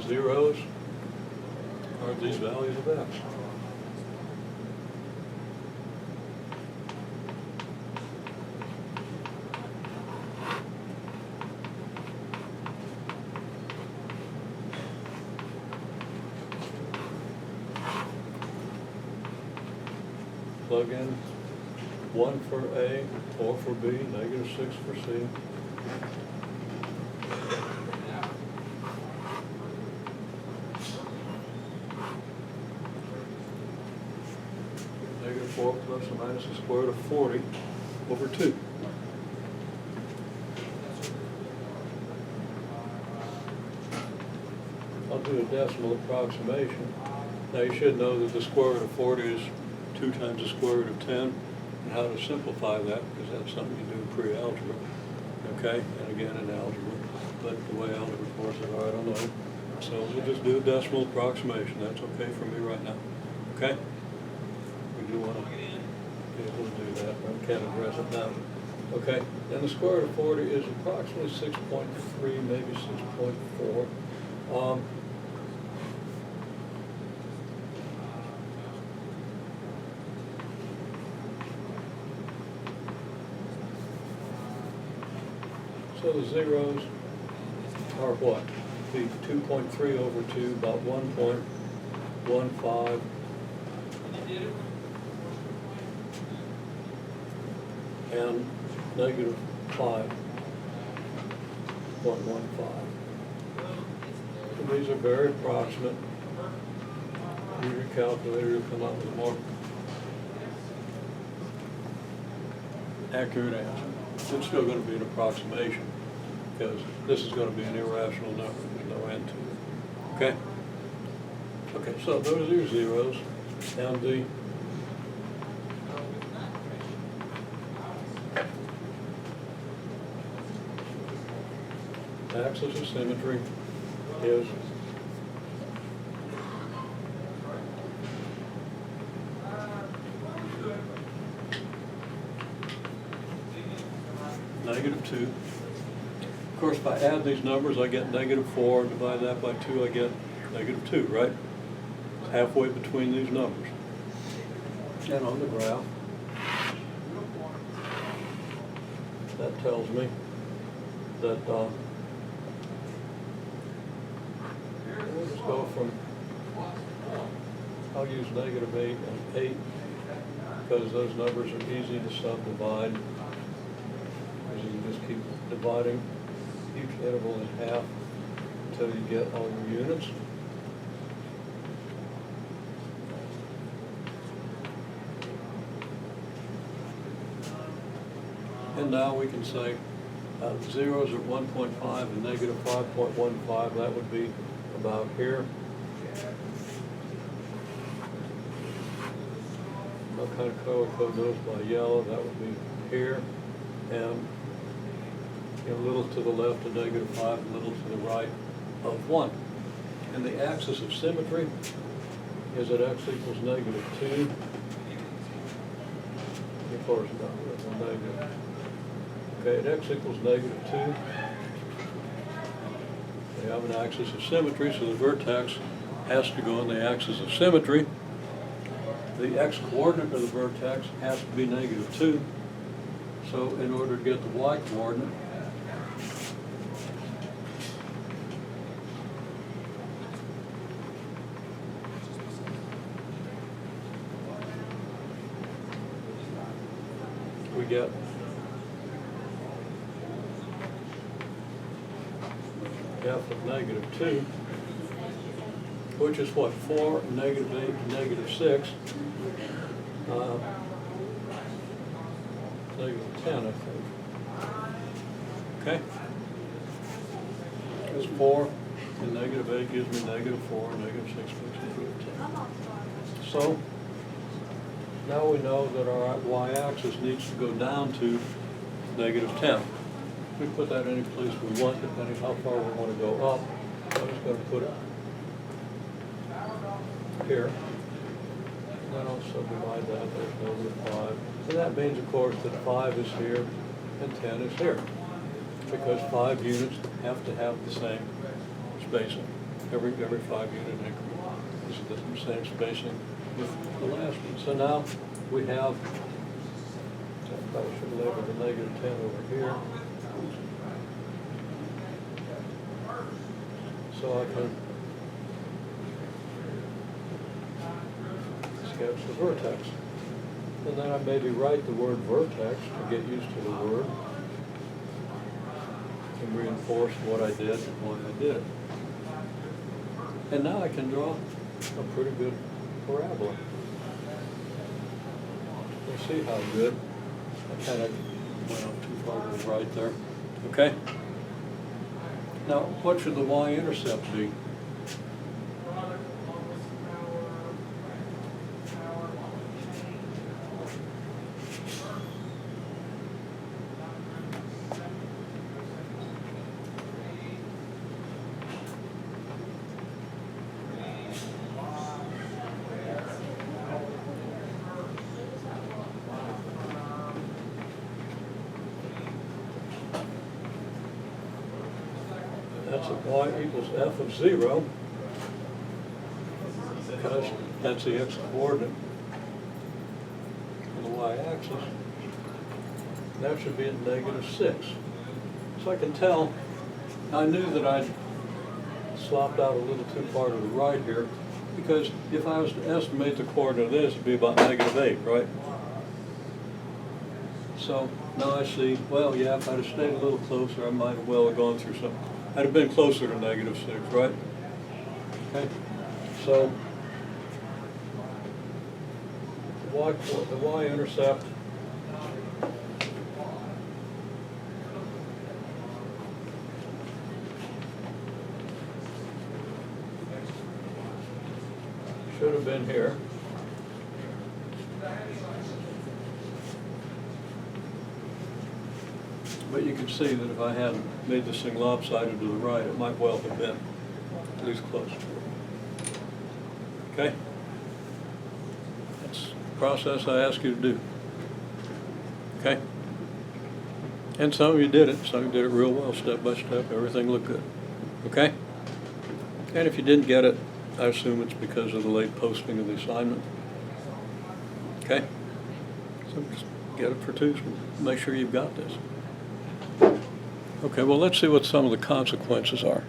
zeros are these values of x. Plug in 1 for A, 4 for B, -6 for C. -4 plus or minus the square root of 40 over 2. I'll do a decimal approximation. Now you should know that the square root of 40 is 2 times the square root of 10, and how to simplify that, because that's something you do in pre-algebra, okay, and again in algebra, but the way algebra courses are, I don't know. So we'll just do a decimal approximation. That's okay for me right now, okay? We do want to be able to do that, but I can't address it now. Okay, and the square root of 40 is approximately 6.3, maybe 6.4. So the zeros are what? Be 2.3 over 2, about 1.15. And -5.15. And these are very approximate. Use your calculator to come up with a more accurate answer. It's still going to be an approximation, because this is going to be an irrational number with no end to it. Okay? Okay, so those are your zeros, and the axis of symmetry is -2. Of course, if I add these numbers, I get -4. Divide that by 2, I get -2, right? It's halfway between these numbers. And on the graph, that tells me that we'll just go from, I'll use -8 and 8, because those numbers are easy to subdivide. You can just keep dividing each interval in half until you get all your units. And now we can say zeros are 1.5 and -5.15. That would be about here. What kind of color code those by yellow? That would be here. And a little to the left of -5, a little to the right of 1. And the axis of symmetry is at x equals -2. Of course, not with a negative. Okay, at x equals -2, we have an axis of symmetry, so the vertex has to go on the axis of symmetry. The x-coordinate of the vertex has to be -2. So in order to get the y-coordinate, we get f of -2, which is what, 4, -8, -6, -10, I think. Okay? Because 4 and -8 gives me -4, -6 makes me -10. So, now we know that our y-axis needs to go down to -10. We put that any place we want, depending how far we want to go up. I'm just going to put it here. And then I'll subdivide that. There's -5. And that means, of course, that 5 is here and 10 is here, because 5 units have to have the same spacing. every 5-unit increment. This is the same spacing with the last one. So now we have, I probably should label the -10 over here. So I can sketch the vertex. And then I maybe write the word vertex to get used to the word and reinforce what I did and why I did it. And now I can draw a pretty good parabola. You see how good? I kind of went up too far to the right there. Okay? Now, what should the y-intercept be? That's a y equals f of 0, because that's the x-coordinate on the y-axis. That should be at -6. So I can tell, I knew that I'd slopped out a little too far to the right here, because if I was to estimate the coordinate of this, it'd be about -8, right? So now I see, well, yeah, if I'd have stayed a little closer, I might have well have gone through something. I'd have been closer to -6, right? Okay, so the y-intercept should have been here. But you can see that if I hadn't made this thing lopsided to the right, it might well have been at least close. Okay? That's the process I ask you to do. Okay? And some of you did it. Some of you did it real well, step by step. Everything looked good. Okay? And if you didn't get it, I assume it's because of the late posting of the assignment. Okay? So just get it for Tuesday. Make sure you've got this. Okay, well, let's see what some of the consequences are.